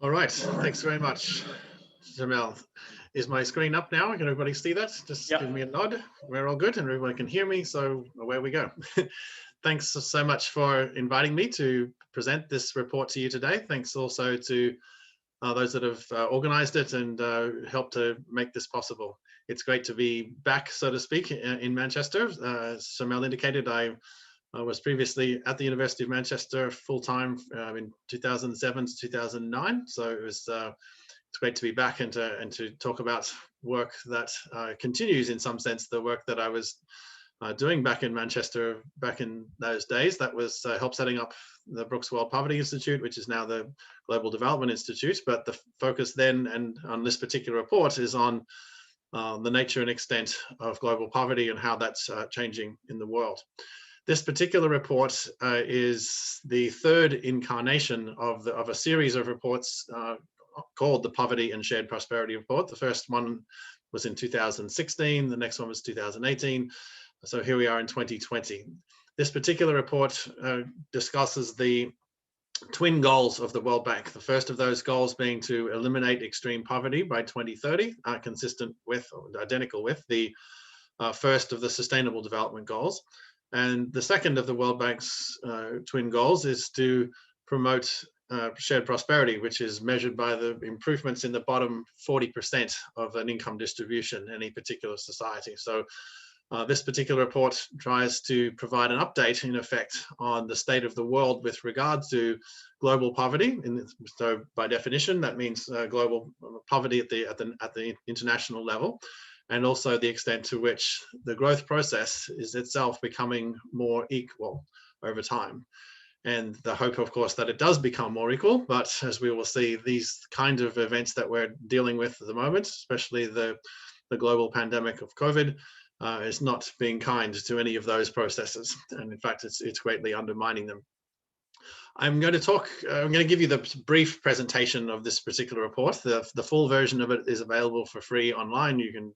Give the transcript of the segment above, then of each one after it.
All right, thanks very much, Jamel. Is my screen up now? Can everybody see that? Just Yeah. give me a nod. We're all good and everyone can hear me, so away we go. Thanks so much for inviting me to present this report to you today. Thanks also to those that have organized it and helped to make this possible. It's great to be back, so to speak, in Manchester. As Jamel indicated, I was previously at the University of Manchester full-time in 2007 to 2009. So it's great to be back and to talk about work that continues in some sense the work that I was doing back in Manchester back in those days. That was help setting up the Brooks World Poverty Institute, which is now the Global Development Institute. But the focus then and on this particular report is on the nature and extent of global poverty and how that's changing in the world. This particular report is the third incarnation of a series of reports called the Poverty and Shared Prosperity Report. The first one was in 2016, the next one was 2018. So here we are in 2020. This particular report discusses the twin goals of the World Bank. The first of those goals being to eliminate extreme poverty by 2030, consistent with, or identical with, the first of the Sustainable Development Goals. And the second of the World Bank's twin goals is to promote shared prosperity, which is measured by the improvements in the bottom 40% of an income distribution in any particular society. So this particular report tries to provide an update, in effect, on the state of the world with regard to global poverty. So by definition, that means global poverty at the international level, and also the extent to which the growth process is itself becoming more equal over time. And the hope, of course, that it does become more equal. But as we will see, these kind of events that we're dealing with at the moment, especially the global pandemic of COVID, is not being kind to any of those processes. And in fact, it's greatly undermining them. I'm going to give you the brief presentation of this particular report. The full version of it is available for free online. You can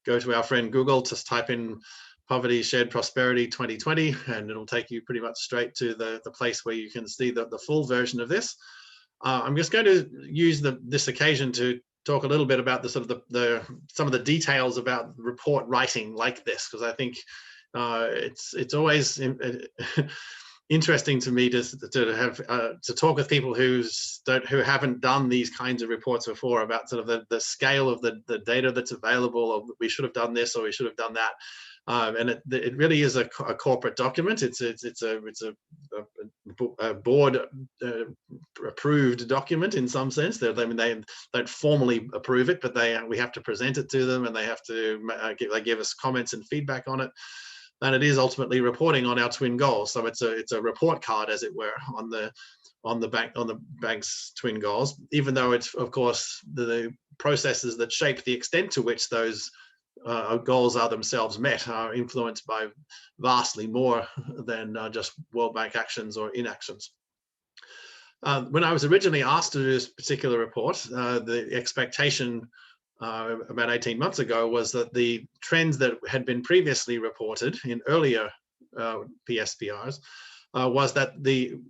go to our friend Google, just type in Poverty Shared Prosperity 2020, and it'll take you pretty much straight to the place where you can see the full version of this. I'm just going to use this occasion to talk a little bit about some of the details about report writing like this, because I think it's always interesting to me to talk with people who haven't done these kinds of reports before about sort of the scale of the data that's available, or we should have done this or we should have done that. And it really is a corporate document. It's a board approved document in some sense. They don't formally approve it, but we have to present it to them, and they have to they give us comments and feedback on it. And it is ultimately reporting on our twin goals. So it's a report card, as it were, on the bank's twin goals. Even though it's, of course, the processes that shape the extent to which those goals are themselves met are influenced by vastly more than just World Bank actions or inactions. When I was originally asked to do this particular report, the expectation about 18 months ago was that the trends that had been previously reported in earlier PSPRs was that the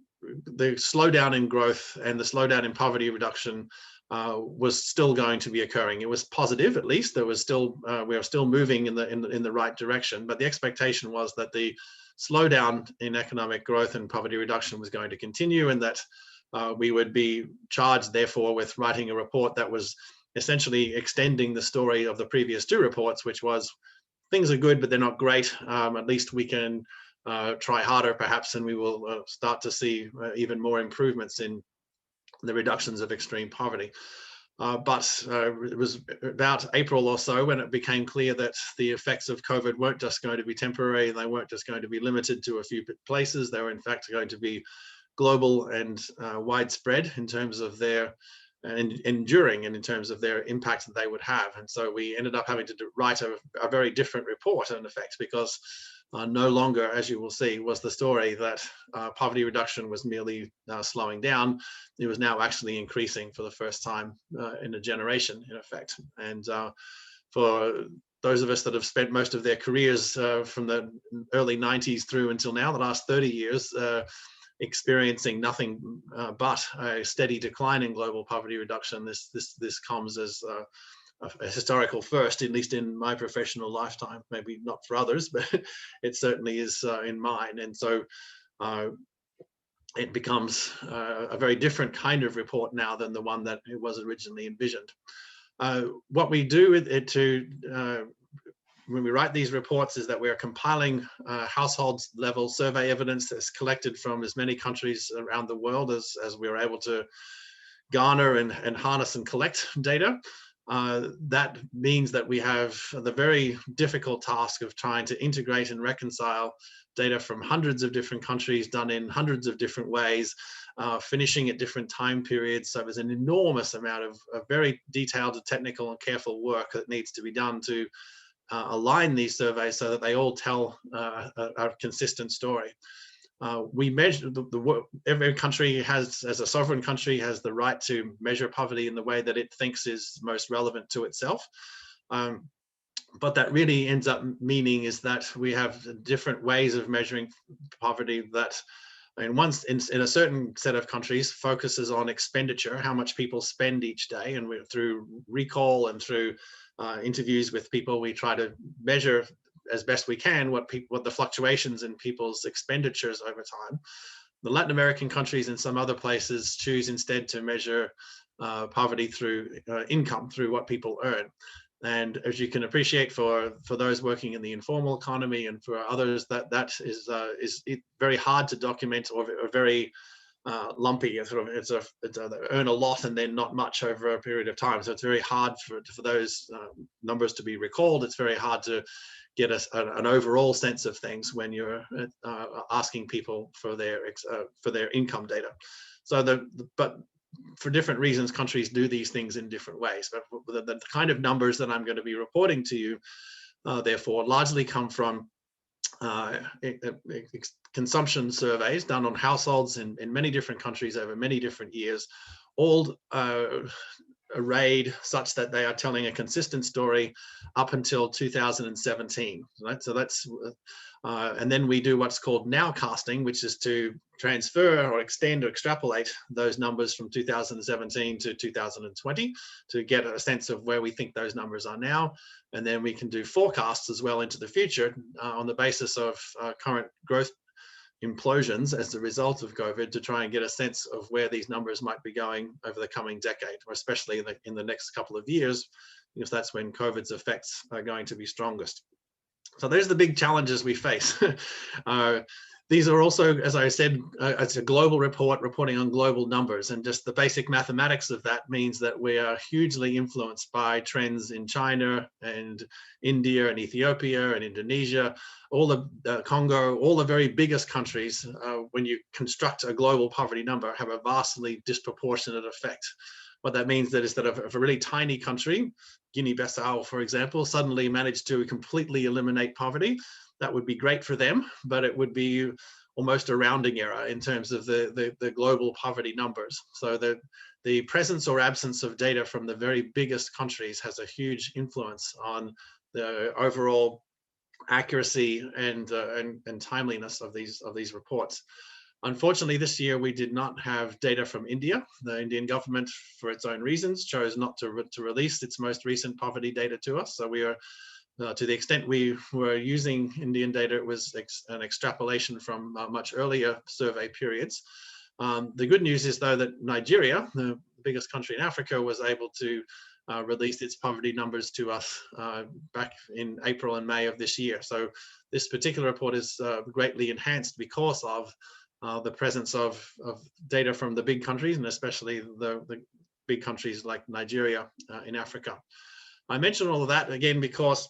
slowdown in growth and the slowdown in poverty reduction was still going to be occurring. It was positive, at least. There was still we are still moving in the right direction, but the expectation was that the slowdown in economic growth and poverty reduction was going to continue, and that we would be charged, therefore, with writing a report that was essentially extending the story of the previous two reports, which was things are good, but they're not great. At least we can try harder, perhaps, and we will start to see even more improvements in the reductions of extreme poverty. But it was about April or so when it became clear that the effects of COVID weren't just going to be temporary, and they weren't just going to be limited to a few places. They were in fact going to be global and widespread in terms of their enduring and in terms of their impact that they would have. And so we ended up having to write a very different report, in effect, because no longer, as you will see, was the story that poverty reduction was merely slowing down. It was now actually increasing for the first time in a generation, in effect. And for those of us that have spent most of their careers from the early 90s through until now, the last 30 years, experiencing nothing but a steady decline in global poverty reduction. This comes as a historical first, at least in my professional lifetime. Maybe not for others, but it certainly is in mine. And so it becomes a very different kind of report now than the one that it was originally envisioned. What we do with it when we write these reports is that we're compiling household level survey evidence that's collected from as many countries around the world as we're able to garner and harness and collect data. That means that we have the very difficult task of trying to integrate and reconcile data from hundreds of different countries done in hundreds of different ways, finishing at different time periods. So there's an enormous amount of very detailed, technical and careful work that needs to be done to align these surveys so that they all tell a consistent story. We measure every country has, as a sovereign country, has the right to measure poverty in the way that it thinks is most relevant to itself. But that really ends up meaning is that we have different ways of measuring poverty that in a certain set of countries focuses on expenditure, how much people spend each day, and through recall and through interviews with people, we try to measure as best we can what the fluctuations in people's expenditures over time. The Latin American countries and some other places choose instead to measure poverty through income, through what people earn. And as you can appreciate, for those working in the informal economy and for others, that is very hard to document, or very lumpy. It's earn a lot and then not much over a period of time. So it's very hard for those numbers to be recalled. It's very hard to get an overall sense of things when you're asking people for their income data. So but for different reasons, countries do these things in different ways. But the kind of numbers that I'm going to be reporting to you, therefore, largely come from consumption surveys done on households in many different countries over many different years, all arrayed such that they are telling a consistent story up until 2017. Right? So that's and then we do what's called nowcasting, which is to transfer or extend or extrapolate those numbers from 2017 to 2020 to get a sense of where we think those numbers are now. And then we can do forecasts as well into the future on the basis of current growth implosions as a result of COVID, to try and get a sense of where these numbers might be going over the coming decade, or especially in the next couple of years, because that's when COVID's effects are going to be strongest. So there's the big challenges we face. These are also, as I said, it's a global report reporting on global numbers, and just the basic mathematics of that means that we are hugely influenced by trends in China and India and Ethiopia and Indonesia, all the Congo, all the very biggest countries. When you construct a global poverty number, have a vastly disproportionate effect. What that means is that if a really tiny country, Guinea-Bissau, for example, suddenly managed to completely eliminate poverty, that would be great for them, but it would be almost a rounding error in terms of the global poverty numbers. So the presence or absence of data from the very biggest countries has a huge influence on the overall accuracy and timeliness of these reports. Unfortunately, this year we did not have data from India. The Indian government, for its own reasons, chose not to release its most recent poverty data to us. So we are, to the extent we were using Indian data, it was an extrapolation from much earlier survey periods. The good news is, though, that Nigeria, the biggest country in Africa, was able to release its poverty numbers to us back in April and May of this year. So this particular report is greatly enhanced because of the presence of data from the big countries, and especially the big countries like Nigeria in Africa. I mention all of that again because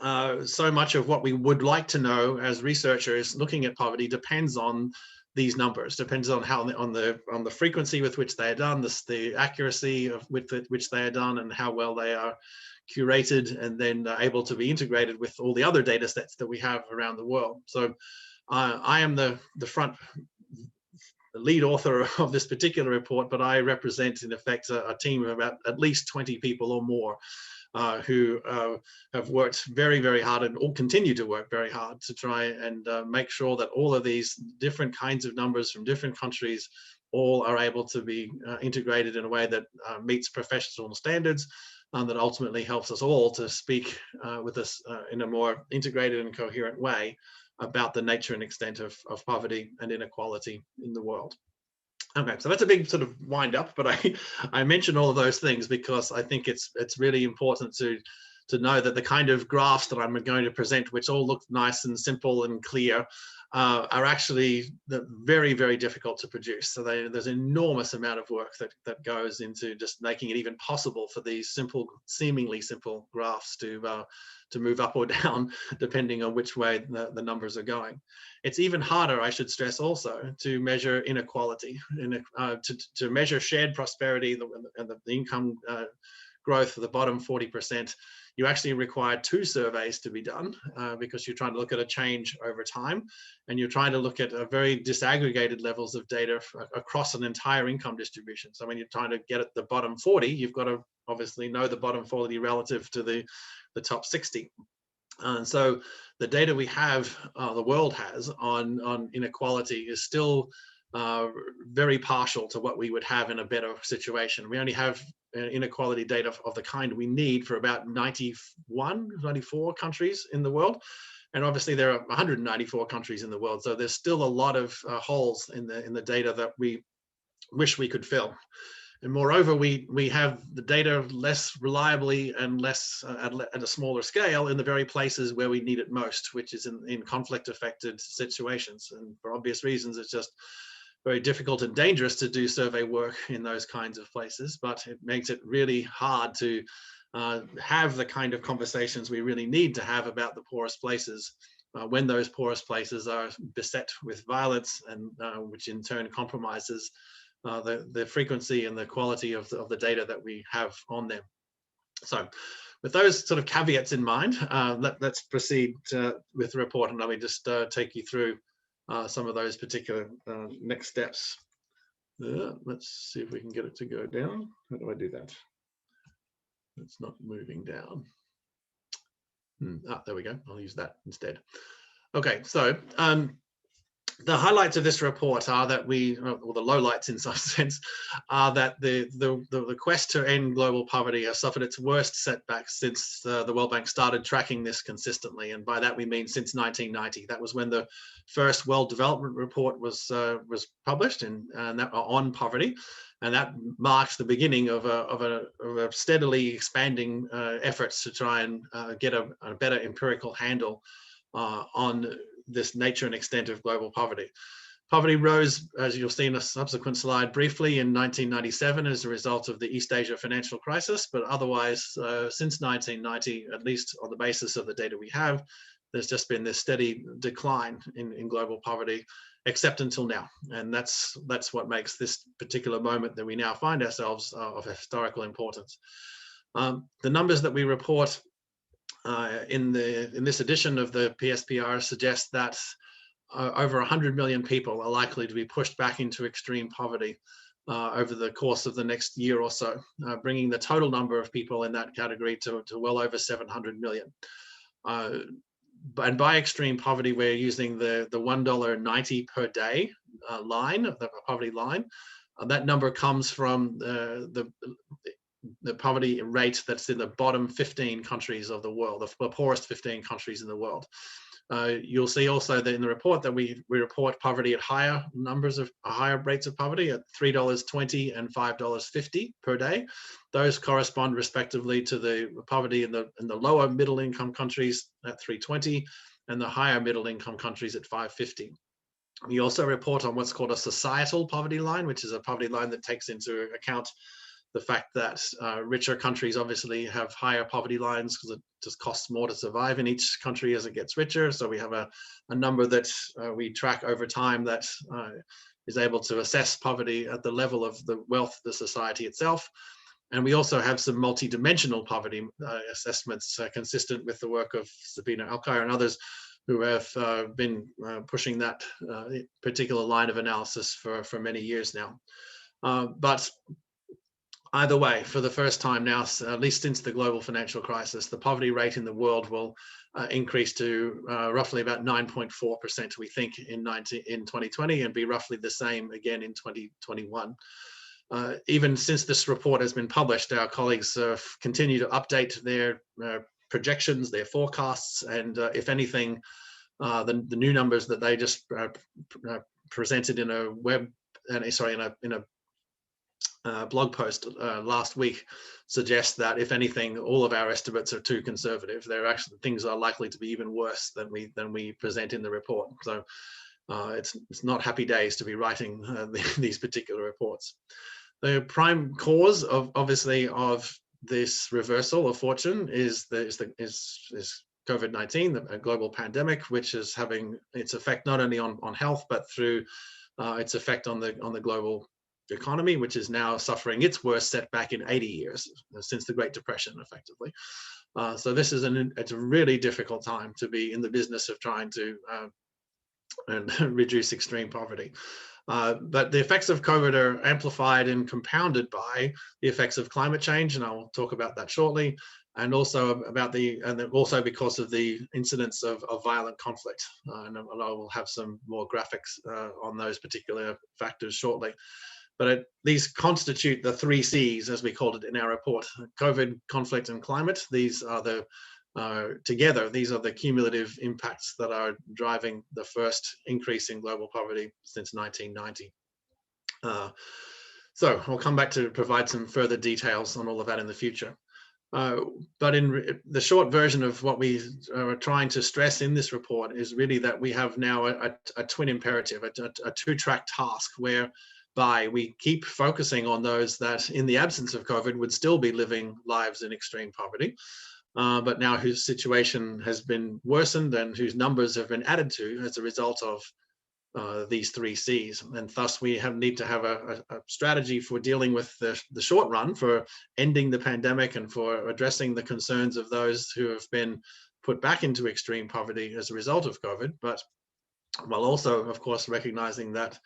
so much of what we would like to know as researchers looking at poverty depends on these numbers, depends on how on the frequency with which they are done, the accuracy with which they are done, and how well they are curated and then able to be integrated with all the other data sets that we have around the world. So I am the lead author of this particular report, but I represent in effect a team of about at least 20 people or more who have worked very, very hard and all continue to work very hard to try and make sure that all of these different kinds of numbers from different countries all are able to be integrated in a way that meets professional standards, that ultimately helps us all to speak with us in a more integrated and coherent way about the nature and extent of poverty and inequality in the world. Okay, so that's a big sort of wind up, but I mention all of those things because I think it's really important to know that the kind of graphs that I'm going to present, which all look nice and simple and clear, are actually very, very difficult to produce. So there's an enormous amount of work that goes into just making it even possible for these simple, seemingly simple graphs to move up or down, depending on which way the numbers are going. It's even harder, I should stress also, to measure inequality, to measure shared prosperity and the income growth of the bottom 40%. You actually require 2 surveys to be done because you're trying to look at a change over time, and you're trying to look at very disaggregated levels of data across an entire income distribution. So when you're trying to get at the bottom 40, you've got to obviously know the bottom 40 relative to the top 60. And so the data we have, the world has on inequality is still very partial to what we would have in a better situation. We only have inequality data of the kind we need for about 94 countries in the world. And obviously there are 194 countries in the world. So there's still a lot of holes in the data that we wish we could fill. And moreover, we have the data less reliably and less at a smaller scale in the very places where we need it most, which is in conflict-affected situations. And for obvious reasons, it's just very difficult and dangerous to do survey work in those kinds of places, but it makes it really hard to have the kind of conversations we really need to have about the poorest places when those poorest places are beset with violence, and which in turn compromises the frequency and the quality of the data that we have on them. So with those sort of caveats in mind, let's proceed with the report, and let me just take you through some of those particular next steps. Let's see if we can get it to go down. How do I do that? It's not moving down. There we go. I'll use that instead. Okay, so the highlights of this report are that or the lowlights in some sense, are that the quest to end global poverty has suffered its worst setbacks since the World Bank started tracking this consistently. And by that we mean since 1990. That was when the first World Development Report was published and that on poverty. And that marks the beginning of a steadily expanding efforts to try and get a better empirical handle on this nature and extent of global poverty. Poverty rose, as you'll see in a subsequent slide, briefly in 1997 as a result of the East Asia financial crisis, but otherwise, since 1990, at least on the basis of the data we have, there's just been this steady decline in global poverty, except until now. And that's what makes this particular moment that we now find ourselves of historical importance. The numbers that we report in this edition of the PSPR suggest that over 100 million people are likely to be pushed back into extreme poverty over the course of the next year or so, bringing the total number of people in that category to well over 700 million. And by extreme poverty, we're using the $1.90 per day line, the poverty line. That number comes from the poverty rate that's in the bottom 15 countries of the world, the poorest 15 countries in the world. You'll see also that in the report that we report poverty at higher rates of poverty at $3.20 and $5.50 per day. Those correspond respectively to the poverty in the lower middle income countries at $3.20 and the higher middle income countries at $5.50. We also report on what's called a societal poverty line, which is a poverty line that takes into account the fact that richer countries obviously have higher poverty lines because it just costs more to survive in each country as it gets richer. So we have a number that we track over time that is able to assess poverty at the level of the wealth of the society itself. And we also have some multi-dimensional poverty assessments consistent with the work of Sabina Alkire and others who have been pushing that particular line of analysis for many years now. But Either way, for the first time now, at least since the global financial crisis, the poverty rate in the world will increase to roughly about 9.4%, we think, in 2020, and be roughly the same again in 2021. Even since this report has been published, our colleagues continue to update their projections, their forecasts, and if anything, the new numbers that they just presented in a blog post last week suggest that, if anything, all of our estimates are too conservative. They're actually, things are likely to be even worse than we present in the report. So it's not happy days to be writing these particular reports. The prime cause of, obviously, of this reversal of fortune is COVID-19, a global pandemic, which is having its effect not only on health, but through its effect on the global economy, which is now suffering its worst setback in 80 years, since the Great Depression, effectively. So this is it's a really difficult time to be in the business of trying to reduce extreme poverty. But the effects of COVID are amplified and compounded by the effects of climate change, and I'll talk about that shortly, and also also because of the incidence of violent conflict. And I will have some more graphics on those particular factors shortly. But these constitute the 3 C's, as we called it in our report: COVID, conflict, and climate. These are together, these are the cumulative impacts that are driving the first increase in global poverty since 1990. So I'll come back to provide some further details on all of that in the future. But in the short version of what we are trying to stress in this report is really that we have now a twin imperative, a two-track task, whereby we keep focusing on those that, in the absence of COVID, would still be living lives in extreme poverty, but now whose situation has been worsened and whose numbers have been added to as a result of these 3 C's. And thus we need to have a strategy for dealing with the short run, for ending the pandemic and for addressing the concerns of those who have been put back into extreme poverty as a result of COVID, but while also, of course, recognizing that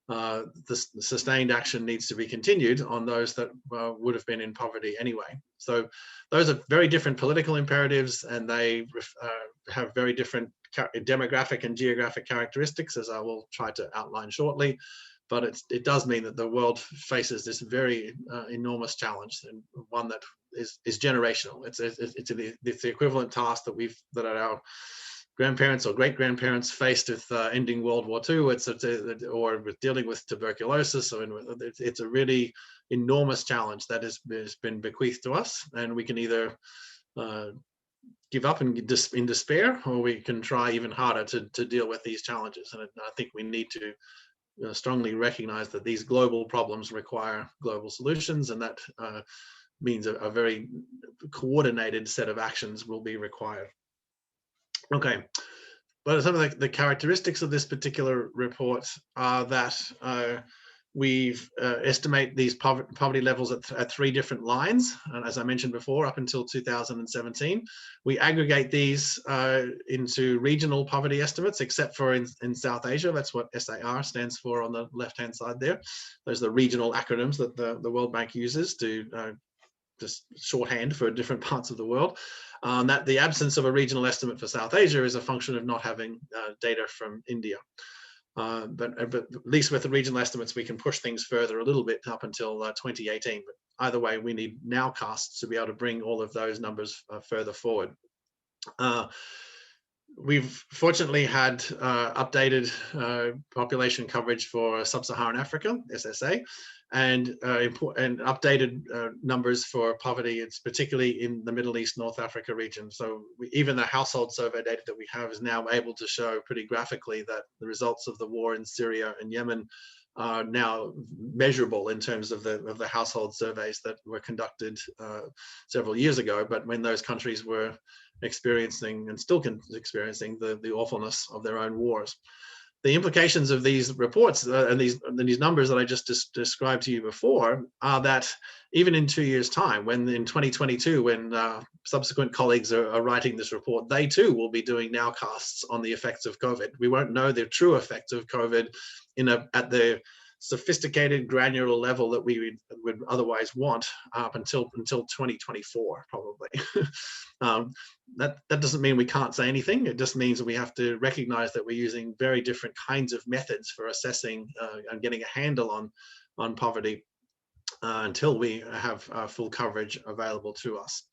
the sustained action needs to be continued on those that would have been in poverty anyway. So those are very different political imperatives, and they have very different demographic and geographic characteristics, as I will try to outline shortly. But it does mean that the world faces this very enormous challenge, and one that is generational. It's the equivalent task that our grandparents or great-grandparents faced with ending World War II, or with dealing with tuberculosis. It's a really enormous challenge that has been bequeathed to us, and we can either give up in despair, or we can try even harder to deal with these challenges. And I think we need to strongly recognize that these global problems require global solutions, and that means a very coordinated set of actions will be required. Okay, but some of the characteristics of this particular report are that we estimate these poverty levels at 3 different lines. And as I mentioned before, up until 2017, we aggregate these into regional poverty estimates, except for in South Asia. That's what SAR stands for on the left-hand side there. Those are the regional acronyms that the World Bank uses to just shorthand for different parts of the world. That the absence of a regional estimate for South Asia is a function of not having data from India. But at least with the regional estimates, we can push things further a little bit up until 2018. But either way, we need nowcasts to be able to bring all of those numbers further forward. We've fortunately had updated population coverage for Sub-Saharan Africa, SSA, and updated numbers for poverty. It's particularly in the Middle East, North Africa region. So even the household survey data that we have is now able to show pretty graphically that the results of the war in Syria and Yemen are now measurable in terms of the household surveys that were conducted several years ago, but when those countries were experiencing, and still experiencing, the awfulness of their own wars. The implications of these reports and these numbers that I just described to you before are that even in 2 years' time, when in 2022, when subsequent colleagues are writing this report, they too will be doing nowcasts on the effects of COVID. We won't know the true effects of COVID at the sophisticated granular level that we would otherwise want up until 2024 probably. That doesn't mean we can't say anything. It just means that we have to recognize that we're using very different kinds of methods for assessing and getting a handle on poverty until we have full coverage available to us.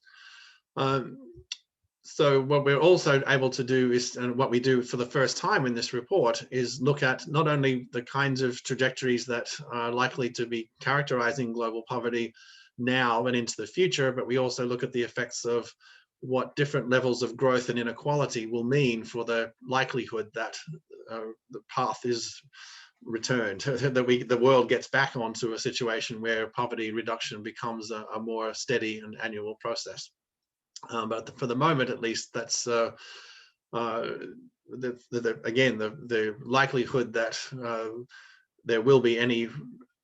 So what we're also able to do is, and what we do for the first time in this report, is look at not only the kinds of trajectories that are likely to be characterizing global poverty now and into the future, but we also look at the effects of what different levels of growth and inequality will mean for the likelihood that the path is returned, that the world gets back onto a situation where poverty reduction becomes a more steady and annual process. But for the moment, at least, that's again the likelihood that there will be any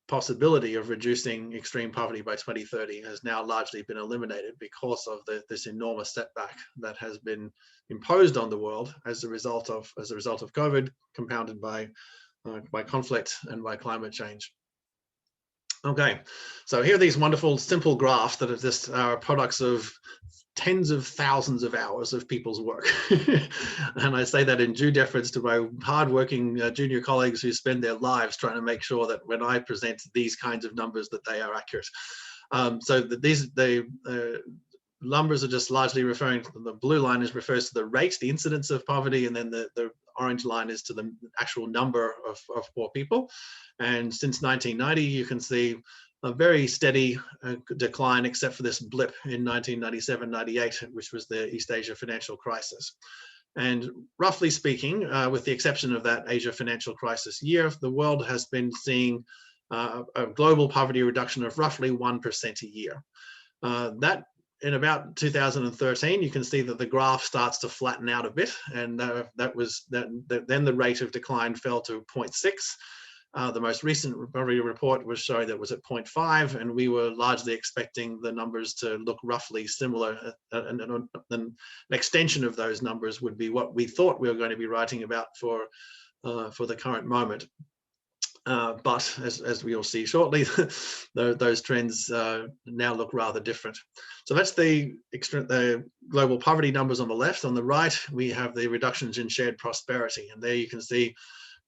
possibility of reducing extreme poverty by 2030 has now largely been eliminated because of this enormous setback that has been imposed on the world as a result of COVID, compounded by conflict and by climate change. Okay, so here are these wonderful simple graphs that are just products of tens of thousands of hours of people's work. And I say that in due deference to my hardworking junior colleagues who spend their lives trying to make sure that when I present these kinds of numbers that they are accurate. So the numbers are just largely referring to, the blue line refers to the rate, the incidence of poverty, and then the orange line is to the actual number of poor people. And since 1990, you can see a very steady decline, except for this blip in 1997-98, which was the East Asia financial crisis. And roughly speaking, with the exception of that Asia financial crisis year, the world has been seeing a global poverty reduction of roughly 1% a year. That in about 2013, you can see that the graph starts to flatten out a bit, and then the rate of decline fell to 0.6. The most recent poverty report was showing that it was at 0.5, and we were largely expecting the numbers to look roughly similar. And an extension of those numbers would be what we thought we were going to be writing about for the current moment. But as we'll see shortly, those trends now look rather different. So that's the global poverty numbers on the left. On the right, we have the reductions in shared prosperity. And there you can see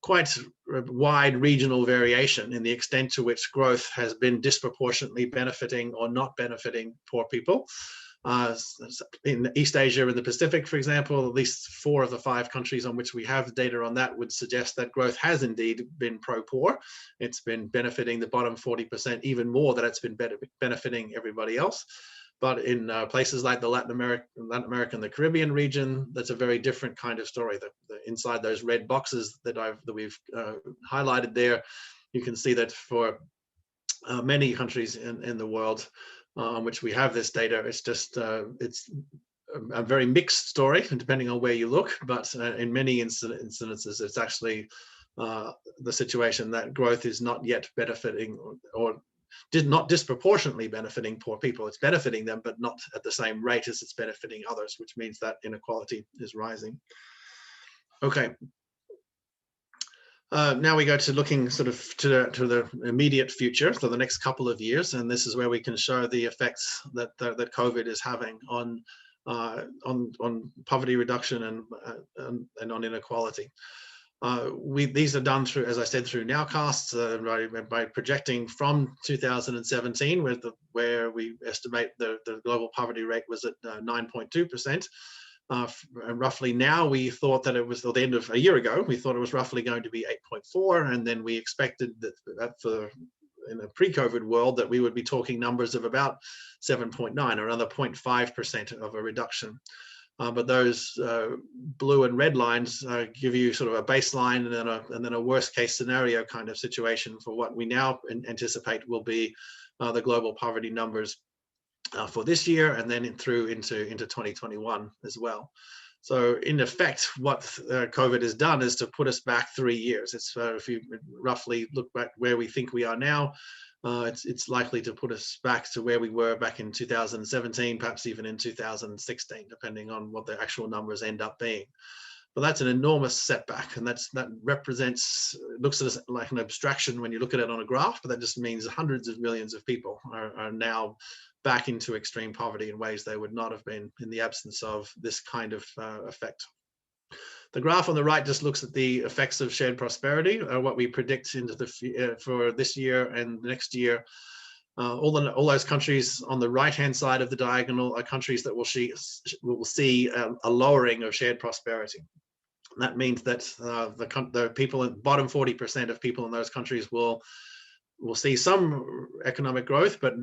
quite wide regional variation in the extent to which growth has been disproportionately benefiting or not benefiting poor people. In East Asia and the Pacific, for example, at least 4 of the 5 countries on which we have data on that would suggest that growth has indeed been pro-poor. It's been benefiting the bottom 40% even more than it's been benefiting everybody else. But in places like the Latin America and the Caribbean region, that's a very different kind of story. Inside those red boxes that we've highlighted there, you can see that for many countries in the world on which we have this data, it's just it's a very mixed story, depending on where you look. But in many instances, it's actually the situation that growth is not yet benefiting or not disproportionately benefiting poor people. It's benefiting them, but not at the same rate as it's benefiting others, which means that inequality is rising. Okay. Now we go to looking sort of to the immediate future, so the next couple of years, and this is where we can show the effects that that COVID is having on poverty reduction and on inequality. These are done through, as I said, through nowcasts by projecting from 2017, where we estimate the global poverty rate was at 9.2%. Roughly now, we thought that it was, at the end of a year ago, we thought it was roughly going to be 8.4, and then we expected that in a pre-COVID world that we would be talking numbers of about 7.9, or another 0.5% of a reduction. But those blue and red lines give you sort of a baseline and then a worst case scenario kind of situation for what we now anticipate will be the global poverty numbers for this year, and then through into 2021 as well. So in effect, what COVID has done is to put us back 3 years. It's if you roughly look back where we think we are now, it's likely to put us back to where we were back in 2017, perhaps even in 2016, depending on what the actual numbers end up being. But that's an enormous setback, and that represents, looks at it like an abstraction when you look at it on a graph, but that just means hundreds of millions of people are now back into extreme poverty in ways they would not have been in the absence of this kind of effect. The graph on the right just looks at the effects of shared prosperity, what we predict into the for this year and next year. All those countries on the right-hand side of the diagonal are countries that will see a lowering of shared prosperity. And that means that the people in bottom 40% of people in those countries will see some economic growth, but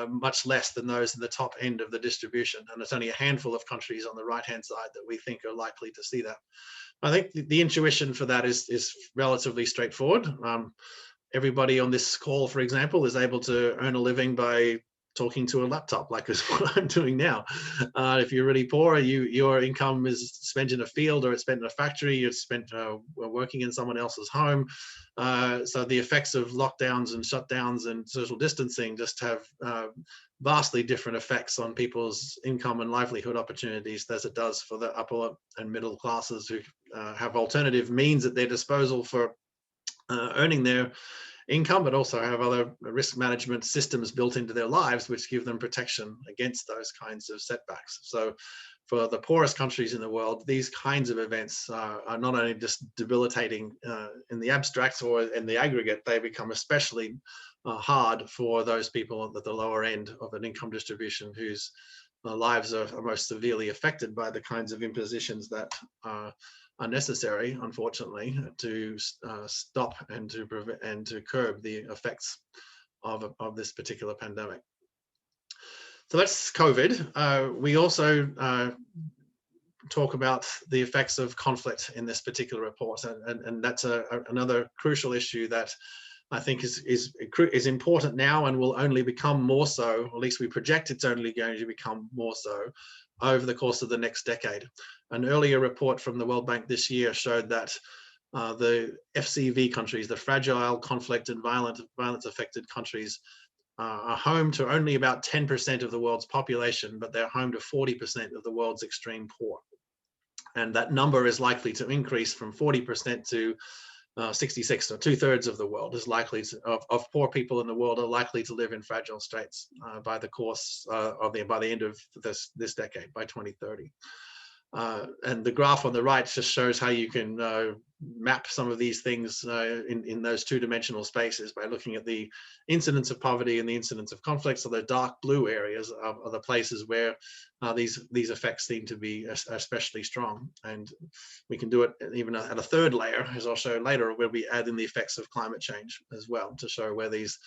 much less than those in the top end of the distribution. And it's only a handful of countries on the right-hand side that we think are likely to see that. I think the intuition for that is relatively straightforward. Everybody on this call, for example, is able to earn a living by talking to a laptop, like is what I'm doing now. If you're really poor, your income is spent in a field, or it's spent in a factory, you're spent working in someone else's home. So the effects of lockdowns and shutdowns and social distancing just have vastly different effects on people's income and livelihood opportunities as it does for the upper and middle classes who have alternative means at their disposal for earning their income, but also have other risk management systems built into their lives which give them protection against those kinds of setbacks. So for the poorest countries in the world, these kinds of events are not only just debilitating in the abstract or in the aggregate, they become especially hard for those people at the lower end of an income distribution whose lives are most severely affected by the kinds of impositions that are necessary, unfortunately, to stop and to prevent and to curb the effects of this particular pandemic. So that's COVID. We also talk about the effects of conflict in this particular report, and that's another crucial issue that I think is important now and will only become more so, or at least we project it's only going to become more so over the course of the next decade. An earlier report from the World Bank this year showed that the FCV countries, the fragile, conflict and violence affected countries, are home to only about 10% of the world's population, but they're home to 40% of the world's extreme poor. And that number is likely to increase from 40% to 66, or 2/3 of the world is likely to, of poor people in the world are likely to live in fragile states by the course by the end of this decade, by 2030. And the graph on the right just shows how you can map some of these things in those two-dimensional spaces by looking at the incidence of poverty and the incidence of conflict. So the dark blue areas are the places where these effects seem to be especially strong. And we can do it even at a third layer, as I'll show later, where we add in the effects of climate change as well, to show where these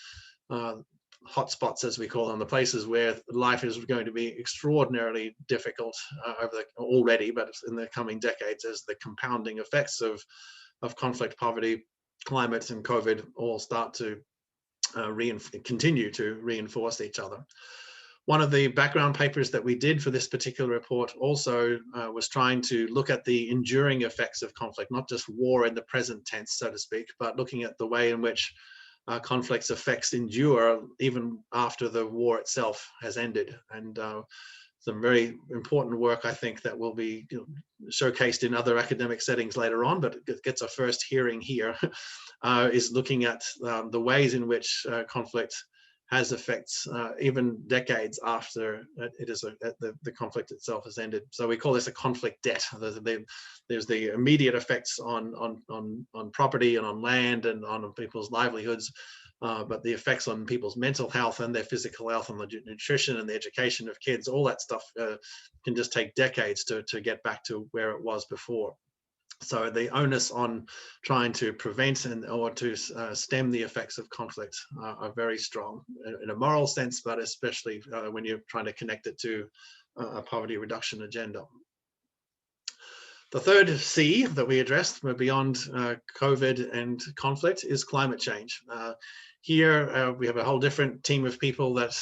hotspots, as we call them, the places where life is going to be extraordinarily difficult already, but in the coming decades, as the compounding effects of conflict, poverty, climate, and COVID all start to continue to reinforce each other. One of the background papers that we did for this particular report also was trying to look at the enduring effects of conflict, not just war in the present tense, so to speak, but looking at the way in which conflict's effects endure even after the war itself has ended. And some very important work, I think, that will be showcased in other academic settings later on, but it gets a first hearing here, is looking at the ways in which conflict has effects even decades after the conflict itself has ended. So we call this a conflict debt. There's the immediate effects on property and on land and on people's livelihoods, but the effects on people's mental health and their physical health and the nutrition and the education of kids, all that stuff can just take decades to get back to where it was before. So the onus on trying to prevent or to stem the effects of conflict are very strong in a moral sense, but especially when you're trying to connect it to a poverty reduction agenda. The third C that we addressed beyond COVID and conflict is climate change. Here we have a whole different team of people that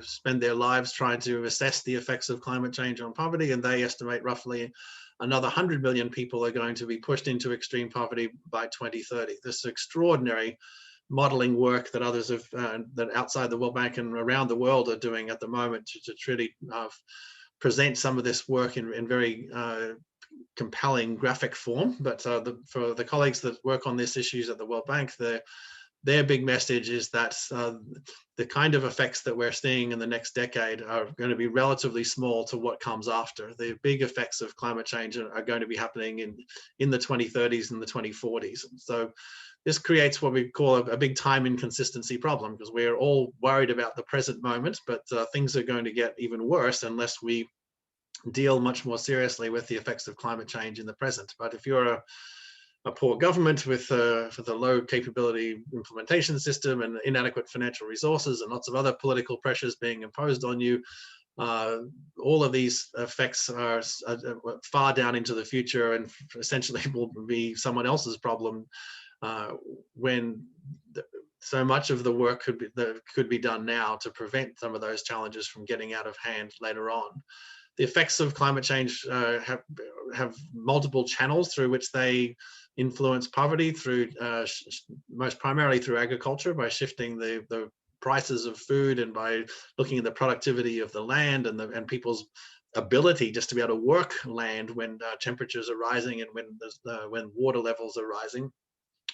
spend their lives trying to assess the effects of climate change on poverty, and they estimate roughly another 100 million people are going to be pushed into extreme poverty by 2030. This extraordinary modeling work that others have, that outside the World Bank and around the world are doing at the moment to really present some of this work in very compelling graphic form, but for the colleagues that work on these issues at the World Bank, their big message is that the kind of effects that we're seeing in the next decade are going to be relatively small to what comes after. The big effects of climate change are going to be happening in the 2030s and the 2040s. So this creates what we call a big time inconsistency problem, because we're all worried about the present moment, but things are going to get even worse unless we deal much more seriously with the effects of climate change in the present. But if you're a poor government with a low capability implementation system and inadequate financial resources and lots of other political pressures being imposed on you, all of these effects are far down into the future and essentially will be someone else's problem when so much of the work could be done now to prevent some of those challenges from getting out of hand later on. The effects of climate change have multiple channels through which they influence poverty, through most primarily through agriculture, by shifting the prices of food and by looking at the productivity of the land and people's ability just to be able to work land when temperatures are rising and when water levels are rising,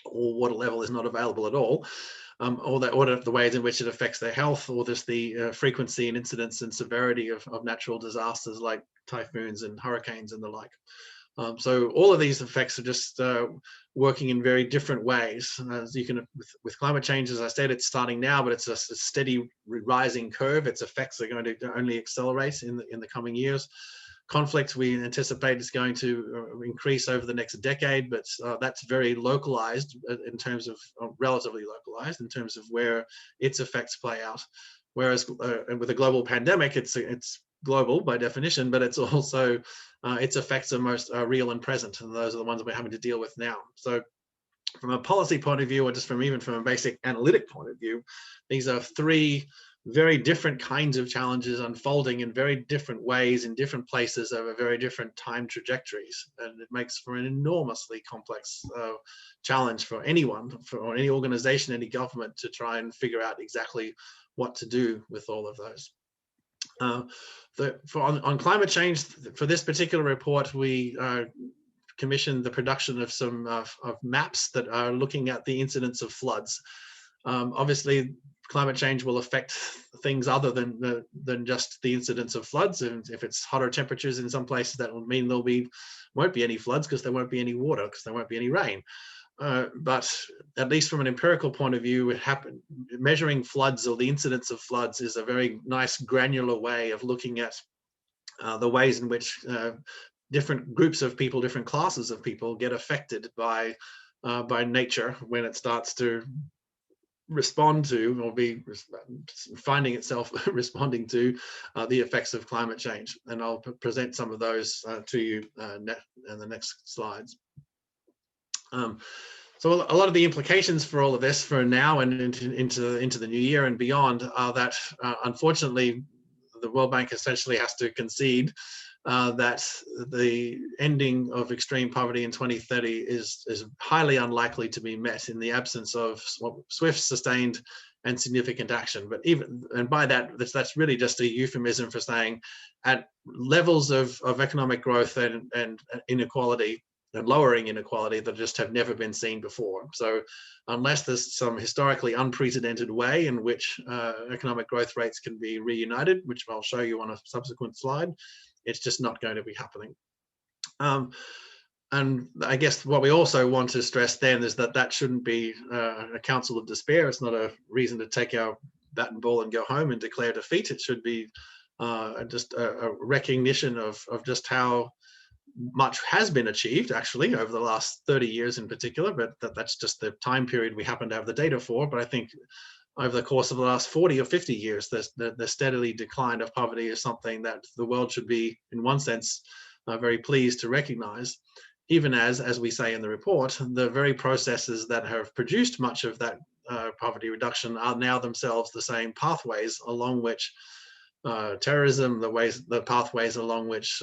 or water level is not available at all. Or the ways in which it affects their health, or just the frequency and incidence and severity of natural disasters like typhoons and hurricanes and the like. So all of these effects are just working in very different ways. As you can, with climate change, as I said, it's starting now, but it's a steady rising curve. Its effects are going to only accelerate in the coming years. Conflict we anticipate is going to increase over the next decade, but that's very localized in terms of relatively localized in terms of where its effects play out. Whereas with a global pandemic, it's global by definition, but it's also its effects are most real and present, and those are the ones we're having to deal with now. So from a policy point of view, or just even from a basic analytic point of view, these are three very different kinds of challenges unfolding in very different ways in different places over very different time trajectories. And it makes for an enormously complex challenge for anyone, for any organization, any government, to try and figure out exactly what to do with all of those. On climate change, for this particular report, we commissioned the production of some of maps that are looking at the incidence of floods. Obviously, climate change will affect things other than just the incidence of floods. And if it's hotter temperatures in some places, that will mean won't be any floods because there won't be any water, because there won't be any rain. But at least from an empirical point of view, measuring floods or the incidence of floods is a very nice granular way of looking at the ways in which different groups of people, different classes of people get affected by nature when it starts to respond to, or be finding itself responding to the effects of climate change. And I'll present some of those to you in the next slides. So a lot of the implications for all of this for now and into the new year and beyond are that unfortunately the World Bank essentially has to concede that the ending of extreme poverty in 2030 is highly unlikely to be met in the absence of swift, sustained, and significant action. And by that, that's really just a euphemism for saying at levels of economic growth and inequality and lowering inequality that just have never been seen before. So unless there's some historically unprecedented way in which economic growth rates can be reunited, which I'll show you on a subsequent slide, it's just not going to be happening. And I guess what we also want to stress then is that shouldn't be a counsel of despair. It's not a reason to take our bat and ball and go home and declare defeat. It should be just a recognition of just how much has been achieved actually over the last 30 years in particular, but that's just the time period we happen to have the data for. But I think over the course of the last 40 or 50 years, the steadily decline of poverty is something that the world should be, in one sense, very pleased to recognize, even as we say in the report, the very processes that have produced much of that poverty reduction are now themselves the same pathways along which terrorism, the pathways along which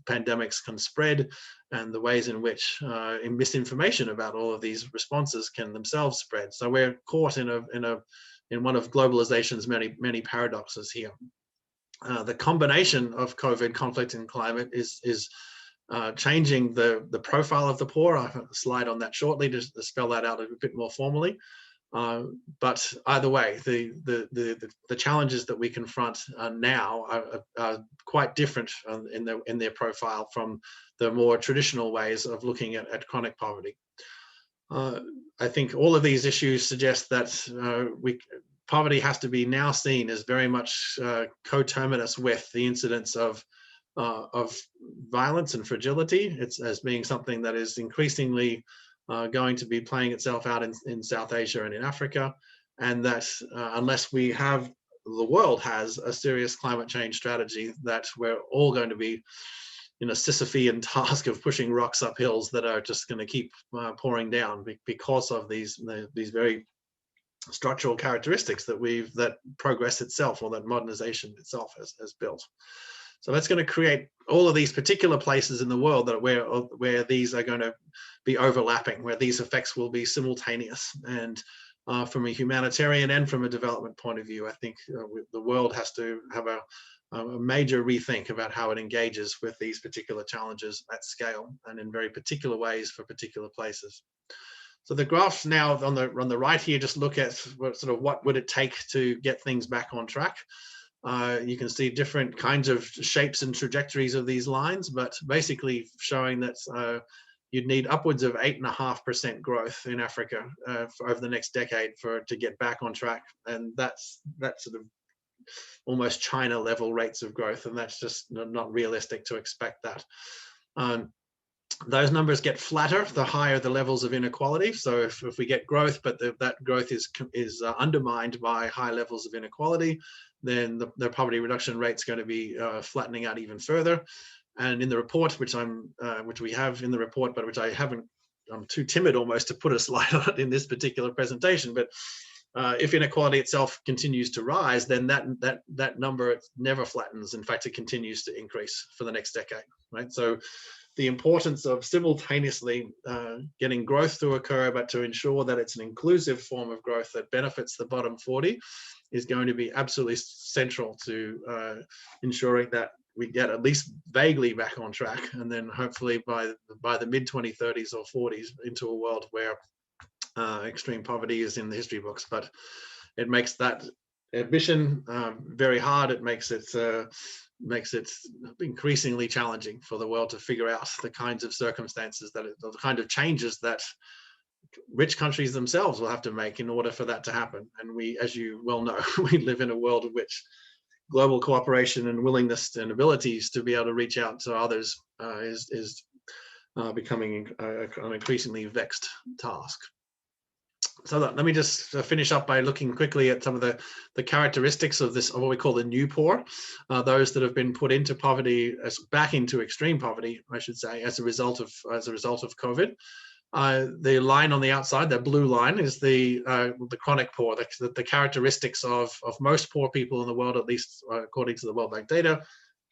pandemics can spread, and the ways in which misinformation about all of these responses can themselves spread. So we're caught in one of globalization's many paradoxes here. The combination of COVID, conflict, and climate is changing the profile of the poor. I have a slide on that shortly to spell that out a bit more formally. But either way, the challenges that we confront now are quite different in their profile from the more traditional ways of looking at chronic poverty. I think all of these issues suggest that poverty has to be now seen as very much coterminous with the incidence of violence and fragility. It's as being something that is increasingly going to be playing itself out in South Asia and in Africa, and that unless we have, the world has a serious climate change strategy, that we're all going to be in a Sisyphean task of pushing rocks up hills that are just going to keep pouring down because of these very structural characteristics that progress itself, or that modernization itself has built. So that's going to create all of these particular places in the world that where these are going to be overlapping, where these effects will be simultaneous. And from a humanitarian and from a development point of view, I think the world has to have a major rethink about how it engages with these particular challenges at scale and in very particular ways for particular places. So the graphs now on the right here just look at what would it take to get things back on track. You can see different kinds of shapes and trajectories of these lines, but basically showing that you'd need upwards of 8.5% growth in Africa over the next decade to get back on track, and that's sort of almost China level rates of growth, and that's just not realistic to expect that. Those numbers get flatter the higher the levels of inequality. So if we get growth, but that growth is undermined by high levels of inequality, then the poverty reduction rate is going to be flattening out even further. And in the report, which we have in the report, but which I'm too timid almost to put a slide on it in this particular presentation. But if inequality itself continues to rise, then that number never flattens. In fact, it continues to increase for the next decade, right? So the importance of simultaneously getting growth to occur, but to ensure that it's an inclusive form of growth that benefits the bottom 40 is going to be absolutely central to ensuring that we get at least vaguely back on track, and then hopefully by the mid 2030s or 40s into a world where extreme poverty is in the history books. But it makes that ambition very hard. It makes it increasingly challenging for the world to figure out the kinds of circumstances the kind of changes that rich countries themselves will have to make in order for that to happen. And we, as you well know, we live in a world in which global cooperation and willingness and abilities to be able to reach out to others is becoming an increasingly vexed task. So let me just finish up by looking quickly at some of the characteristics of this, of what we call the new poor, those that have been put into poverty, back into extreme poverty, I should say, as a result of COVID. The line on the outside, that blue line, is the chronic poor, the characteristics of most poor people in the world, at least according to the World Bank data.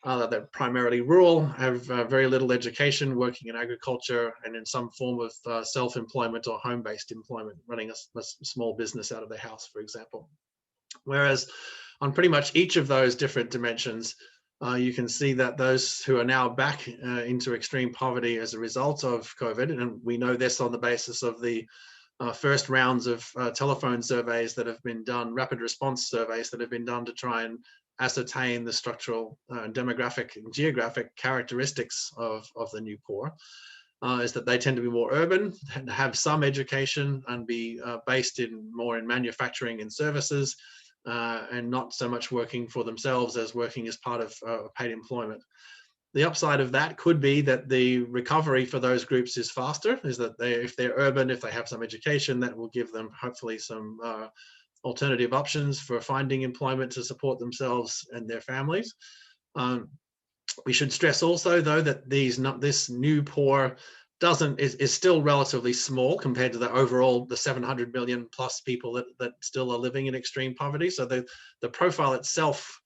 They're primarily rural, have very little education, working in agriculture and in some form of self-employment or home-based employment, running a small business out of their house, for example. Whereas on pretty much each of those different dimensions, you can see that those who are now back into extreme poverty as a result of COVID, and we know this on the basis of the first rounds of telephone surveys that have been done, rapid response surveys that have been done to try and ascertain the structural, demographic and geographic characteristics of the new poor, is that they tend to be more urban, have some education, and be based more in manufacturing and services, and not so much working for themselves as working as part of paid employment. The upside of that could be that the recovery for those groups is faster, is that if they're urban, if they have some education, that will give them hopefully some alternative options for finding employment to support themselves and their families. We should stress also, though, that this new poor is still relatively small compared to the 700 million plus people that still are living in extreme poverty. So the profile itself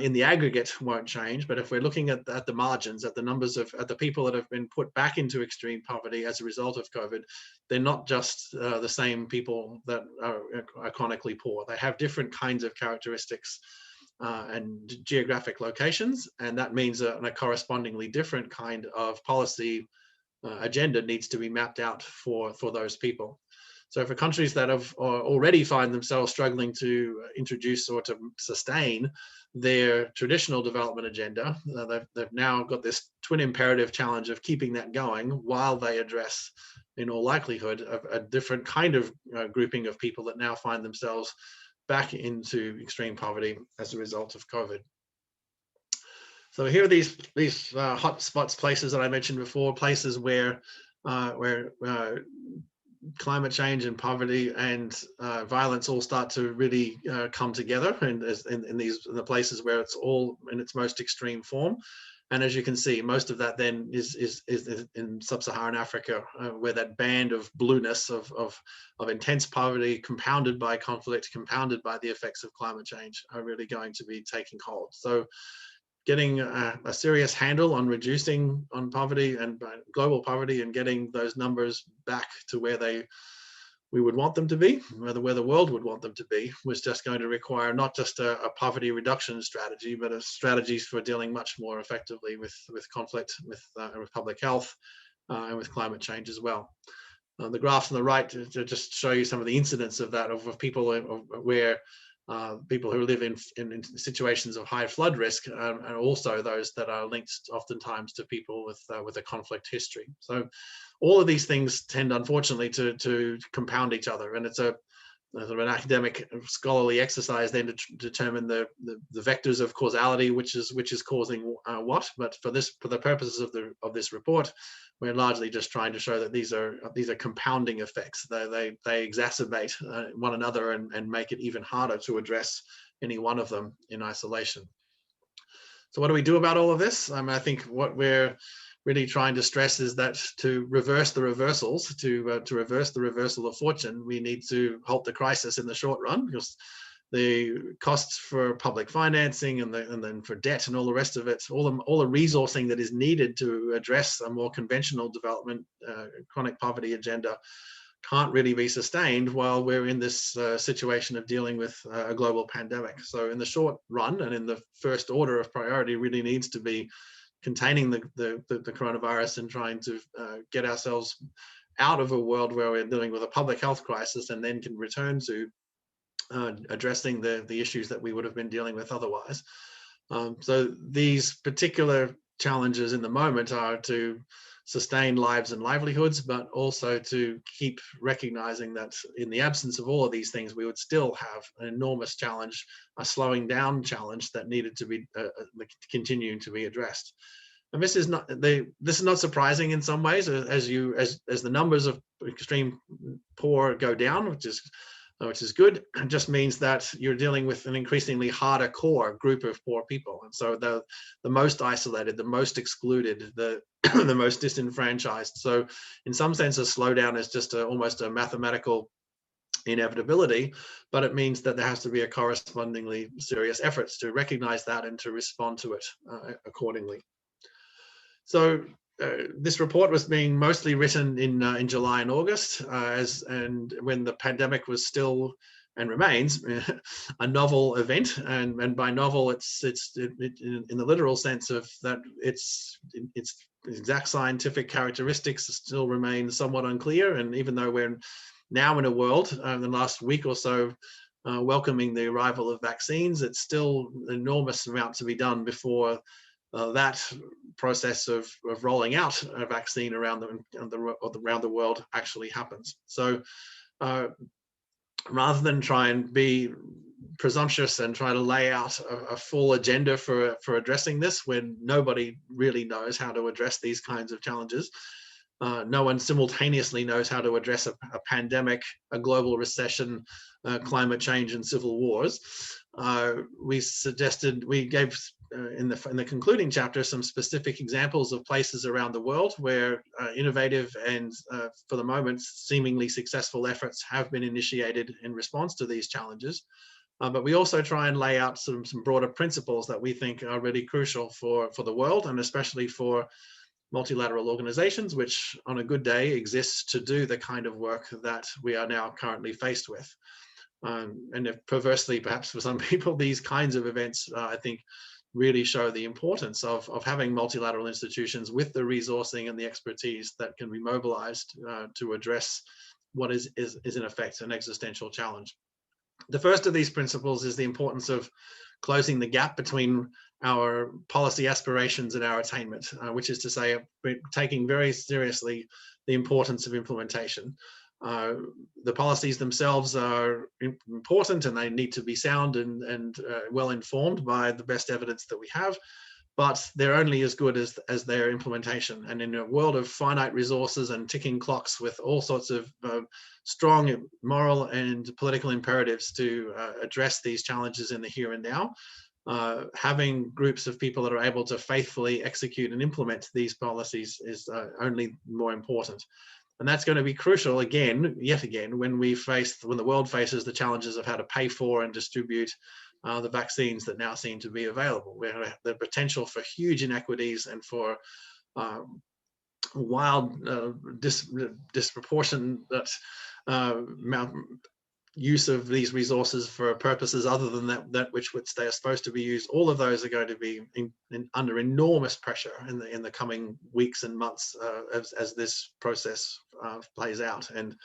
in the aggregate won't change, but if we're looking at the margins, at the numbers at the people that have been put back into extreme poverty as a result of COVID, they're not just the same people that are chronically poor. They have different kinds of characteristics and geographic locations, and that means a correspondingly different kind of policy agenda needs to be mapped out for those people. So for countries that have already find themselves struggling to introduce or to sustain their traditional development agenda, they've now got this twin imperative challenge of keeping that going while they address, in all likelihood, a different kind of grouping of people that now find themselves back into extreme poverty as a result of COVID. So here are these hot spots, places that I mentioned before, places where climate change and poverty and violence all start to really come together, and in the places where it's all in its most extreme form. And as you can see, most of that then is in sub-Saharan Africa, where that band of blueness of intense poverty compounded by conflict, compounded by the effects of climate change, are really going to be taking hold. So getting a serious handle on reducing on poverty and global poverty and getting those numbers back to where we would want them to be, where the world would want them to be, was just going to require not just a poverty reduction strategy, but a strategies for dealing much more effectively with conflict, with public health, and with climate change as well. The graphs on the right to just show you some of the incidents of that, of people where people who live in situations of high flood risk, and also those that are linked oftentimes to people with a conflict history. So all of these things tend, unfortunately, to compound each other, and it's an academic scholarly exercise then to determine the vectors of causality, which is causing what. But for the purposes of this report, we're largely just trying to show that these are compounding effects. They exacerbate one another and make it even harder to address any one of them in isolation. So what do we do about all of this? I think what we're really trying to stress is that to reverse the reversals, to reverse the reversal of fortune, we need to halt the crisis in the short run, because the costs for public financing and then for debt and all the rest of it, all the resourcing that is needed to address a more conventional development chronic poverty agenda can't really be sustained while we're in this situation of dealing with a global pandemic. So in the short run, and in the first order of priority, really needs to be containing the coronavirus and trying to get ourselves out of a world where we're dealing with a public health crisis, and then can return to addressing the issues that we would have been dealing with otherwise. So these particular challenges in the moment are to sustain lives and livelihoods, but also to keep recognizing that in the absence of all of these things, we would still have an enormous challenge, a slowing down challenge that needed to be continuing to be addressed. And this is not surprising in some ways, as the numbers of extreme poor go down, which is good. It just means that you're dealing with an increasingly harder core group of poor people. And so the most isolated, the most excluded, the most disenfranchised. So in some sense, a slowdown is just almost a mathematical inevitability, but it means that there has to be a correspondingly serious efforts to recognize that and to respond to it accordingly. So this report was being mostly written in July and August, and when the pandemic was still and remains a novel event, and by novel it's in the literal sense of that its exact scientific characteristics still remain somewhat unclear. And even though we're now in a world in the last week or so welcoming the arrival of vaccines, it's still an enormous amount to be done before that process of rolling out a vaccine around the world actually happens. So rather than try and be presumptuous and try to lay out a full agenda for addressing this, when nobody really knows how to address these kinds of challenges, no one simultaneously knows how to address a pandemic, a global recession, climate change, and civil wars. We gave in the concluding chapter some specific examples of places around the world where innovative and for the moment seemingly successful efforts have been initiated in response to these challenges. But we also try and lay out some broader principles that we think are really crucial for the world, and especially for multilateral organizations, which on a good day exists to do the kind of work that we are now currently faced with. And if perversely, perhaps for some people, these kinds of events, I think, really show the importance of having multilateral institutions with the resourcing and the expertise that can be mobilized to address what is in effect an existential challenge. The first of these principles is the importance of closing the gap between our policy aspirations and our attainment, which is to say, taking very seriously the importance of implementation. The policies themselves are important and they need to be sound and well informed by the best evidence that we have, but they're only as good as their implementation. And in a world of finite resources and ticking clocks with all sorts of strong moral and political imperatives to address these challenges in the here and now, having groups of people that are able to faithfully execute and implement these policies is only more important. And that's going to be crucial yet again, when the world faces the challenges of how to pay for and distribute the vaccines that now seem to be available. We have the potential for huge inequities and for wild, disproportionate use of these resources for purposes other than that which they are supposed to be used. All of those are going to be under enormous pressure in the coming weeks and months as this process plays out. And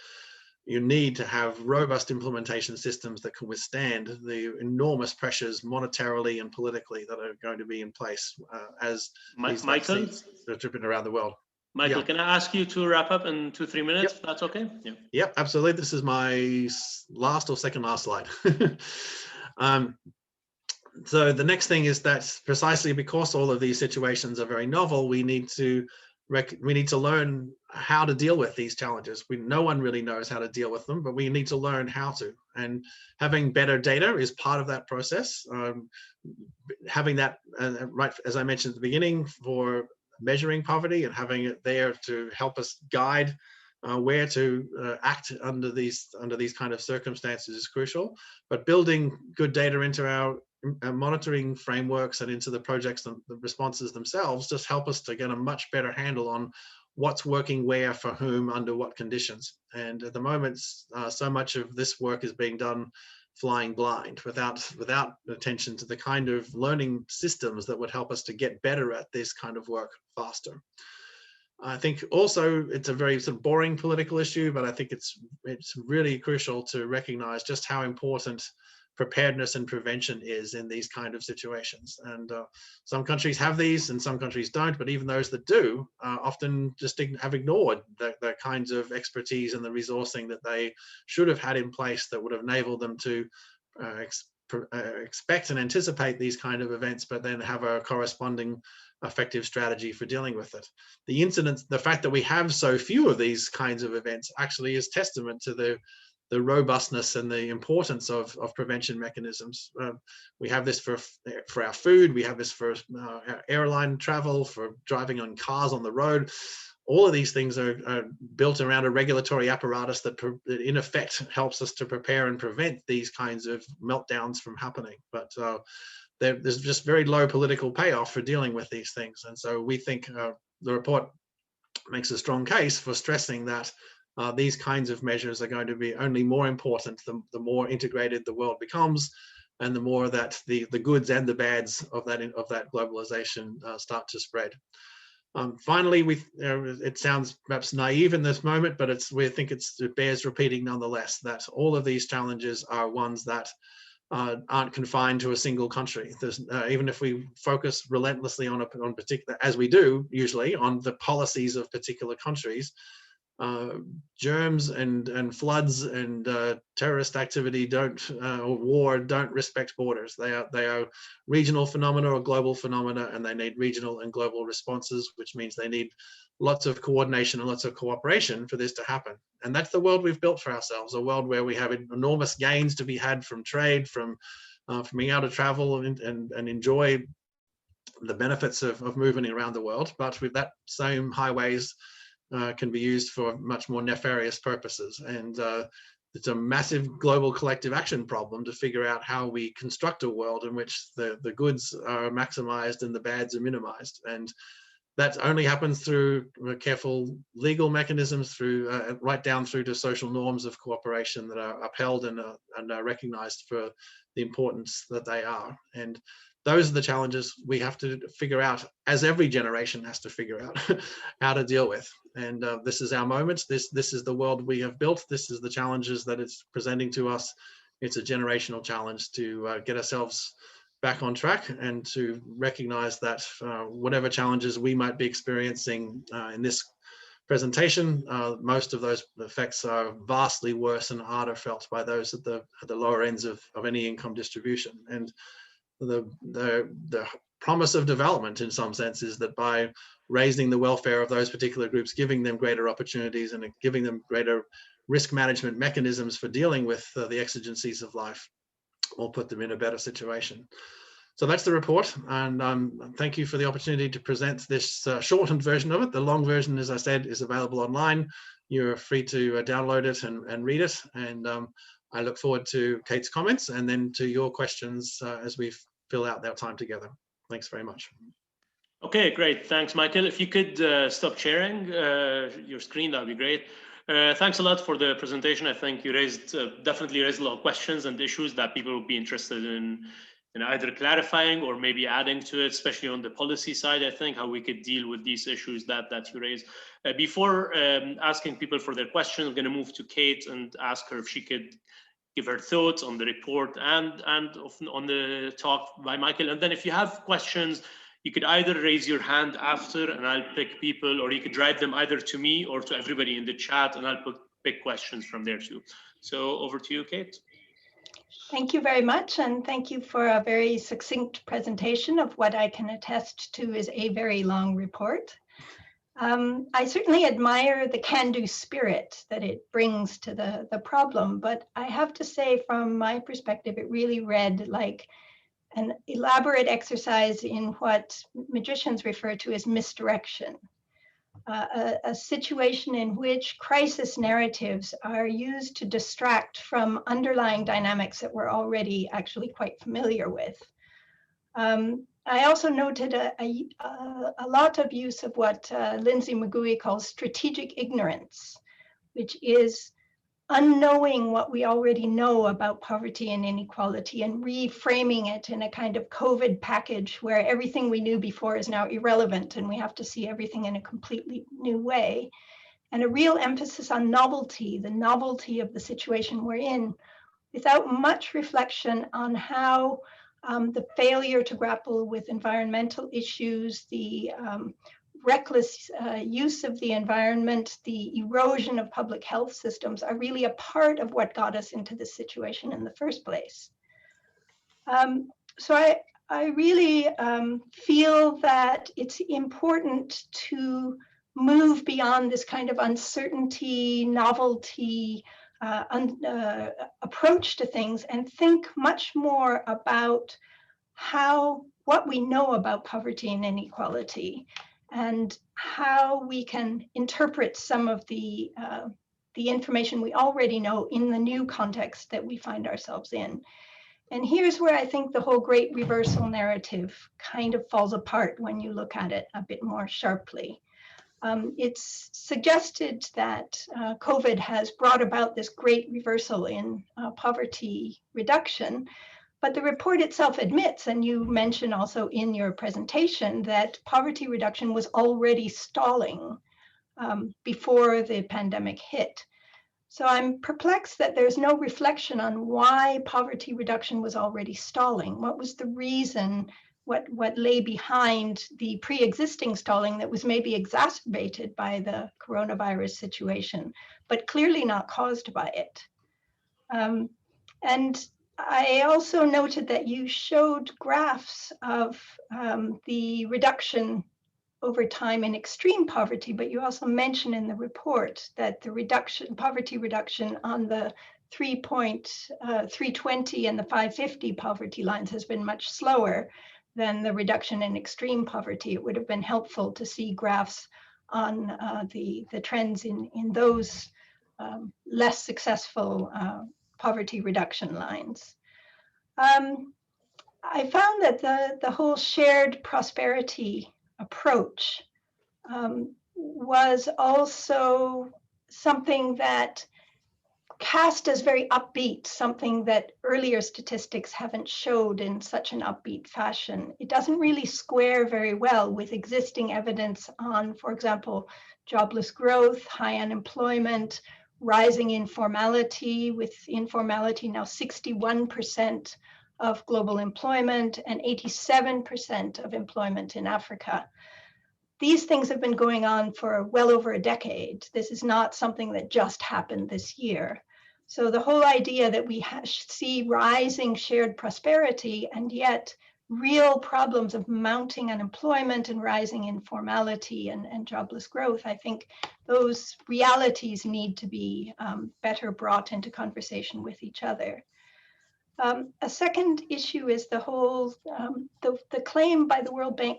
you need to have robust implementation systems that can withstand the enormous pressures monetarily and politically that are going to be in place as these vaccines are dripping around the world. Michael, can I ask you to wrap up in 2-3 minutes, if that's okay? Yeah. Yep, absolutely. This is my last or second last slide. So the next thing is that precisely because all of these situations are very novel, we need to learn how to deal with these challenges. No one really knows how to deal with them, but we need to learn how to. And having better data is part of that process. Having that, right, as I mentioned at the beginning, for measuring poverty and having it there to help us guide where to act under these kind of circumstances is crucial. But building good data into our monitoring frameworks and into the projects and the responses themselves just help us to get a much better handle on what's working where, for whom, under what conditions. And at the moment, so much of this work is being done flying blind without attention to the kind of learning systems that would help us to get better at this kind of work faster. I think also it's a very sort of boring political issue, but I think it's really crucial to recognize just how important preparedness and prevention is in these kind of situations. And some countries have these and some countries don't, but even those that do often just have ignored the kinds of expertise and the resourcing that they should have had in place that would have enabled them to expect and anticipate these kind of events, but then have a corresponding effective strategy for dealing with it. The fact that we have so few of these kinds of events actually is testament to the robustness and the importance of prevention mechanisms. We have this for our food, we have this for airline travel, for driving on cars on the road. All of these things are built around a regulatory apparatus that in effect helps us to prepare and prevent these kinds of meltdowns from happening. But there's just very low political payoff for dealing with these things. And so we think the report makes a strong case for stressing that these kinds of measures are going to be only more important the more integrated the world becomes, and the more that the goods and the bads of that globalization start to spread. Finally, it sounds perhaps naive in this moment, but we think it bears repeating nonetheless, that all of these challenges are ones that aren't confined to a single country. Even if we focus relentlessly on particular, as we do usually, on the policies of particular countries, germs and floods and terrorist activity or war don't respect borders. They are regional phenomena or global phenomena, and they need regional and global responses, which means they need lots of coordination and lots of cooperation for this to happen. And that's the world we've built for ourselves, a world where we have enormous gains to be had from trade, from being able to travel and enjoy the benefits of moving around the world. But with that same highways can be used for much more nefarious purposes. And it's a massive global collective action problem to figure out how we construct a world in which the goods are maximized and the bads are minimized. And that only happens through careful legal mechanisms, through right down through to social norms of cooperation that are upheld and are recognized for the importance that they are. And those are the challenges we have to figure out, as every generation has to figure out how to deal with. And this is our moment. This is the world we have built. This is the challenges that it's presenting to us. It's a generational challenge to get ourselves back on track and to recognize that whatever challenges we might be experiencing in this presentation, most of those effects are vastly worse and harder felt by those at the lower ends of any income distribution. And the promise of development in some sense is that by raising the welfare of those particular groups, giving them greater opportunities and giving them greater risk management mechanisms for dealing with the exigencies of life, will put them in a better situation. So that's the report, and thank you for the opportunity to present this shortened version of it. The long version, as I said, is available online. You're free to download it and read it, and I look forward to Kate's comments and then to your questions as we fill out our time together. Thanks very much. Okay, great. Thanks, Michael. If you could stop sharing your screen, that would be great. Thanks a lot for the presentation. I think you definitely raised a lot of questions and issues that people would be interested in either clarifying or maybe adding to it, especially on the policy side. I think how we could deal with these issues that you raised. Before asking people for their questions, I'm going to move to Kate and ask her if she could give her thoughts on the report and on the talk by Michael. And then if you have questions, you could either raise your hand after and I'll pick people, or you could drive them either to me or to everybody in the chat and I'll pick questions from there too. So over to you, Kate. Thank you very much, and thank you for a very succinct presentation of what I can attest to is a very long report. I certainly admire the can-do spirit that it brings to the problem, but I have to say from my perspective, it really read like an elaborate exercise in what magicians refer to as misdirection. A situation in which crisis narratives are used to distract from underlying dynamics that we're already actually quite familiar with. I also noted a lot of use of what Lindsay McGooey calls strategic ignorance, which is unknowing what we already know about poverty and inequality and reframing it in a kind of COVID package where everything we knew before is now irrelevant and we have to see everything in a completely new way. And a real emphasis on novelty, the novelty of the situation we're in, without much reflection on how the failure to grapple with environmental issues, the reckless use of the environment, the erosion of public health systems are really a part of what got us into this situation in the first place. So I really feel that it's important to move beyond this kind of uncertainty, novelty approach to things and think much more about what we know about poverty and inequality and how we can interpret some of the information we already know in the new context that we find ourselves in. And here's where I think the whole great reversal narrative kind of falls apart when you look at it a bit more sharply. It's suggested that COVID has brought about this great reversal in poverty reduction, but the report itself admits, and you mentioned also in your presentation, that poverty reduction was already stalling before the pandemic hit. So I'm perplexed that there's no reflection on why poverty reduction was already stalling. What was the reason, what lay behind the pre-existing stalling that was maybe exacerbated by the coronavirus situation, but clearly not caused by it? And I also noted that you showed graphs of the reduction over time in extreme poverty, but you also mentioned in the report that the poverty reduction on the 320 and the 550 poverty lines has been much slower than the reduction in extreme poverty. It would have been helpful to see graphs on the trends in those less successful poverty reduction lines. I found that the whole shared prosperity approach was also something that cast as very upbeat, something that earlier statistics haven't showed in such an upbeat fashion. It doesn't really square very well with existing evidence on, for example, jobless growth, high unemployment, rising informality, with informality now 61% of global employment and 87% of employment in Africa. These things have been going on for well over a decade. This is not something that just happened this year. So the whole idea that we see rising shared prosperity and yet real problems of mounting unemployment and rising informality and jobless growth, I think those realities need to be better brought into conversation with each other. A second issue is the whole, the claim by the World Bank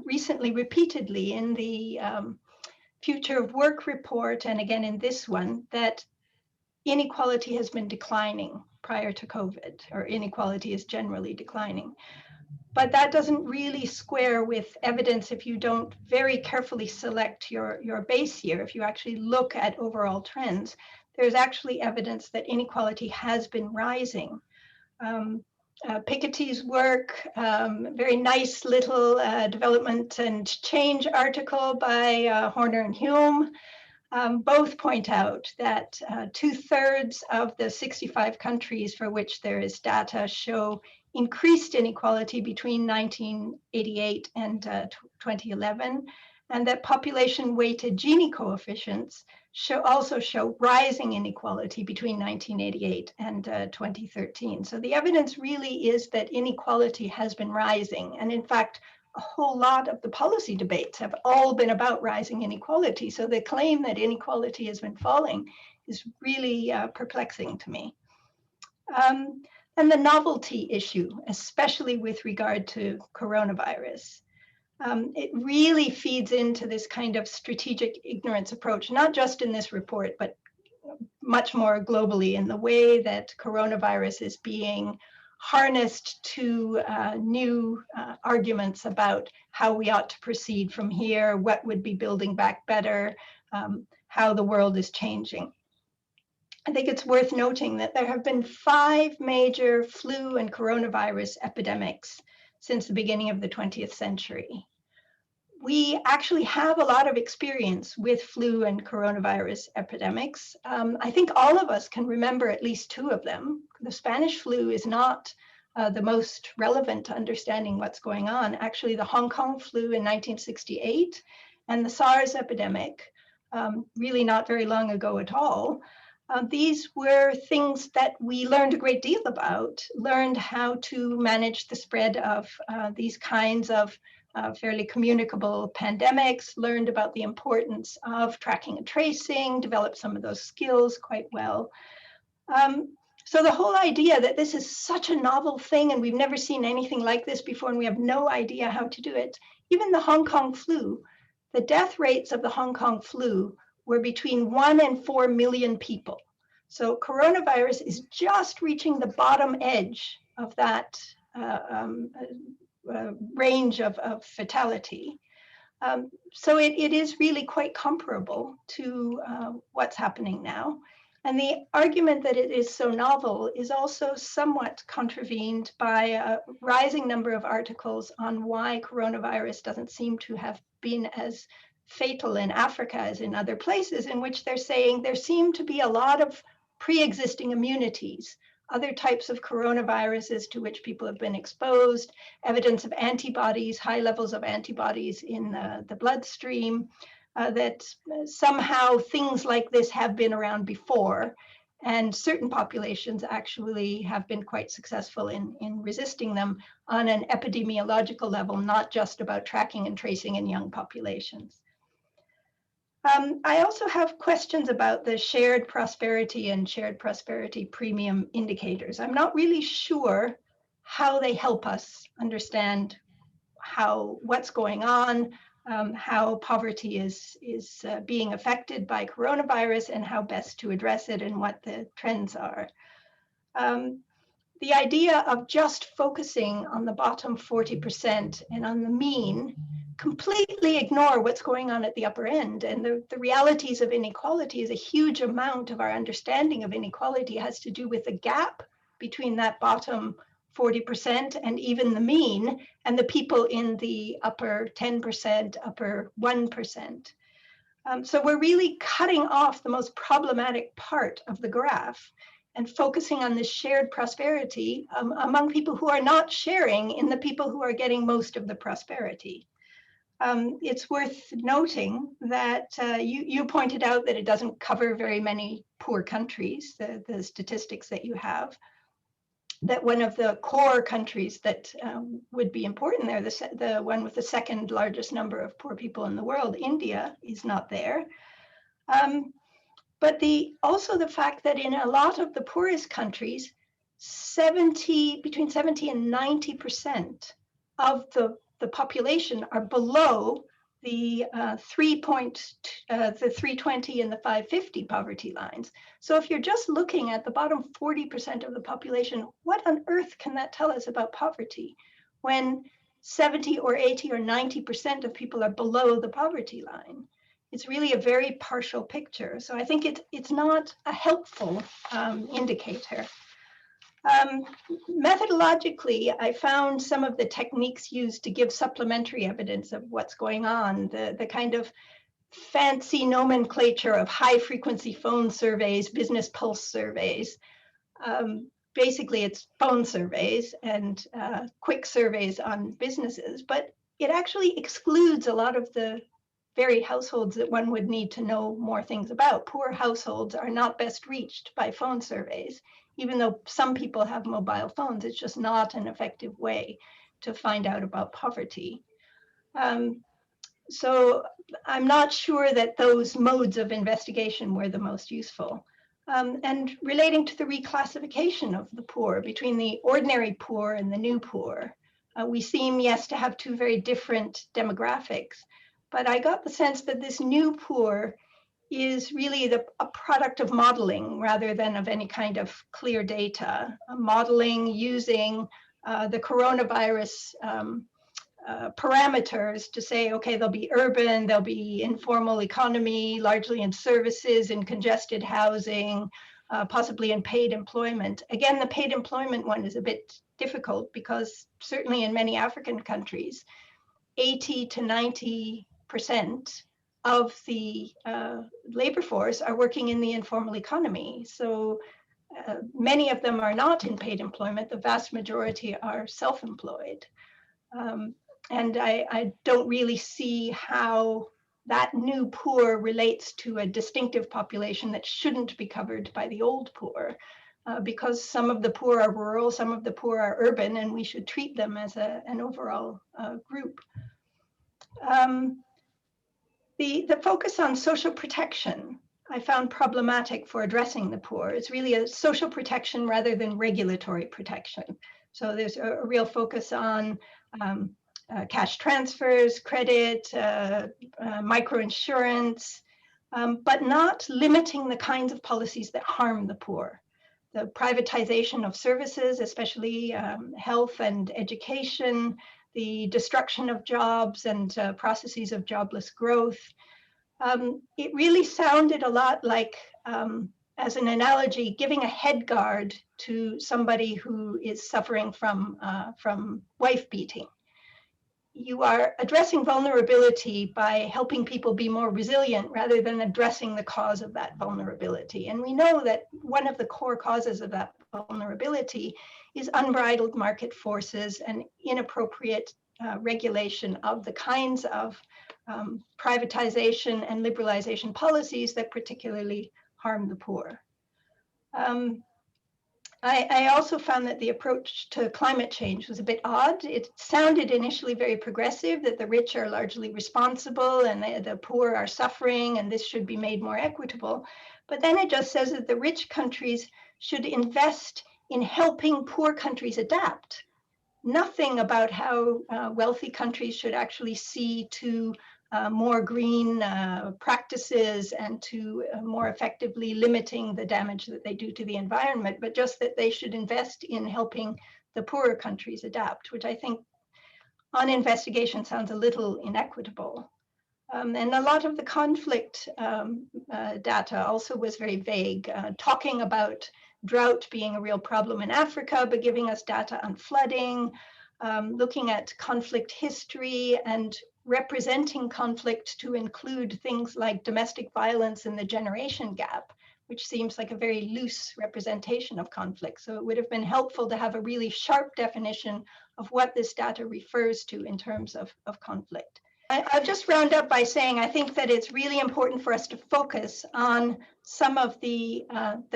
recently, repeatedly in the Future of Work report, and again in this one, that inequality has been declining prior to COVID, or inequality is generally declining. But that doesn't really square with evidence if you don't very carefully select your base year. If you actually look at overall trends, there's actually evidence that inequality has been rising. Piketty's work, very nice little development and change article by Horner and Hume, both point out that 2/3 of the 65 countries for which there is data show increased inequality between 1988 and 2011, and that population-weighted Gini coefficients also show rising inequality between 1988 and 2013. So the evidence really is that inequality has been rising. And in fact, a whole lot of the policy debates have all been about rising inequality. So the claim that inequality has been falling is really perplexing to me. And the novelty issue, especially with regard to coronavirus. It really feeds into this kind of strategic ignorance approach, not just in this report, but much more globally in the way that coronavirus is being harnessed to new arguments about how we ought to proceed from here, what would be building back better, how the world is changing. I think it's worth noting that there have been 5 major flu and coronavirus epidemics since the beginning of the 20th century. We actually have a lot of experience with flu and coronavirus epidemics. I think all of us can remember at least 2 of them. The Spanish flu is not the most relevant to understanding what's going on. Actually, the Hong Kong flu in 1968 and the SARS epidemic, really not very long ago at all. These were things that we learned a great deal about, learned how to manage the spread of these kinds of fairly communicable pandemics, learned about the importance of tracking and tracing, developed some of those skills quite well. So the whole idea that this is such a novel thing and we've never seen anything like this before and we have no idea how to do it, even the Hong Kong flu, the death rates of the Hong Kong flu were between 1 and 4 million people. So coronavirus is just reaching the bottom edge of that range of fatality. So it is really quite comparable to what's happening now. And the argument that it is so novel is also somewhat contravened by a rising number of articles on why coronavirus doesn't seem to have been as fatal in Africa as in other places, in which they're saying there seem to be a lot of pre-existing immunities, other types of coronaviruses to which people have been exposed, evidence of antibodies, high levels of antibodies in the bloodstream, that somehow things like this have been around before, and certain populations actually have been quite successful in resisting them on an epidemiological level, not just about tracking and tracing in young populations. I also have questions about the shared prosperity and shared prosperity premium indicators. I'm not really sure how they help us understand what's going on, how poverty is being affected by coronavirus and how best to address it and what the trends are. the idea of just focusing on the bottom 40% and on the mean completely ignore what's going on at the upper end. And the realities of inequality is a huge amount of our understanding of inequality has to do with the gap between that bottom 40% and even the mean and the people in the upper 10%, upper 1%. So we're really cutting off the most problematic part of the graph and focusing on this shared prosperity among people who are not sharing in the people who are getting most of the prosperity. It's worth noting that you pointed out that it doesn't cover very many poor countries, the statistics that you have, that one of the core countries that would be important there, the one with the second largest number of poor people in the world, India, is not there. But also the fact that in a lot of the poorest countries, between 70 and 90% of the population are below the 320 and the 550 poverty lines. So if you're just looking at the bottom 40% of the population, what on earth can that tell us about poverty when 70 or 80 or 90% of people are below the poverty line? It's really a very partial picture. So I think it's not a helpful indicator. Methodologically, I found some of the techniques used to give supplementary evidence of what's going on, the kind of fancy nomenclature of high frequency phone surveys, business pulse surveys. Basically, it's phone surveys and quick surveys on businesses, but it actually excludes a lot of the very households that one would need to know more things about. Poor households are not best reached by phone surveys. Even though some people have mobile phones, it's just not an effective way to find out about poverty. So I'm not sure that those modes of investigation were the most useful. And relating to the reclassification of the poor between the ordinary poor and the new poor, we seem, yes, to have two very different demographics. But I got the sense that this new poor is really a product of modeling rather than of any kind of clear data. Modeling using the coronavirus parameters to say, okay, they'll be urban, they'll be informal economy, largely in services, in congested housing, possibly in paid employment. Again, the paid employment one is a bit difficult because certainly in many African countries, 80 to 90% of the labor force are working in the informal economy. So many of them are not in paid employment. The vast majority are self-employed. And I don't really see how that new poor relates to a distinctive population that shouldn't be covered by the old poor, because some of the poor are rural, some of the poor are urban, and we should treat them as an overall group. The focus on social protection I found problematic for addressing the poor. It's really a social protection rather than regulatory protection. So there's a real focus on cash transfers, credit, microinsurance, but not limiting the kinds of policies that harm the poor. The privatization of services, especially health and education, the destruction of jobs and processes of jobless growth. It really sounded a lot like, as an analogy, giving a head guard to somebody who is suffering from wife beating. You are addressing vulnerability by helping people be more resilient rather than addressing the cause of that vulnerability. And we know that one of the core causes of that vulnerability is unbridled market forces and inappropriate regulation of the kinds of privatization and liberalization policies that particularly harm the poor. I also found that the approach to climate change was a bit odd. It sounded initially very progressive, that the rich are largely responsible and the poor are suffering and this should be made more equitable. But then it just says that the rich countries should invest in helping poor countries adapt. Nothing about how wealthy countries should actually see to more green practices and to more effectively limiting the damage that they do to the environment, but just that they should invest in helping the poorer countries adapt, which I think on investigation sounds a little inequitable. And a lot of the conflict data also was very vague, talking about drought being a real problem in Africa, but giving us data on flooding, looking at conflict history and representing conflict to include things like domestic violence and the generation gap, which seems like a very loose representation of conflict. So it would have been helpful to have a really sharp definition of what this data refers to in terms of conflict. I'll just round up by saying I think that it's really important for us to focus on some of the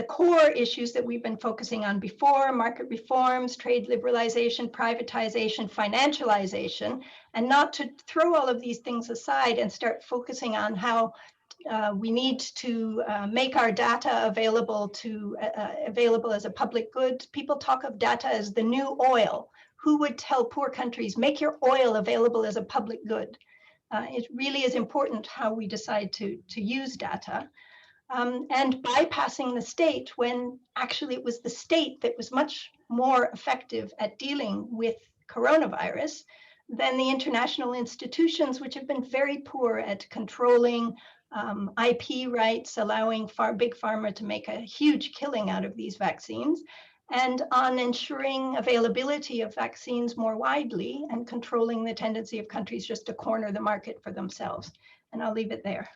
core issues that we've been focusing on before: market reforms, trade liberalization, privatization, financialization, and not to throw all of these things aside and start focusing on how we need to make our data available as a public good. People talk of data as the new oil. Who would tell poor countries, make your oil available as a public good? It really is important how we decide to use data, and bypassing the state when actually it was the state that was much more effective at dealing with coronavirus than the international institutions, which have been very poor at controlling IP rights, allowing big pharma to make a huge killing out of these vaccines, and on ensuring availability of vaccines more widely and controlling the tendency of countries just to corner the market for themselves. And I'll leave it there.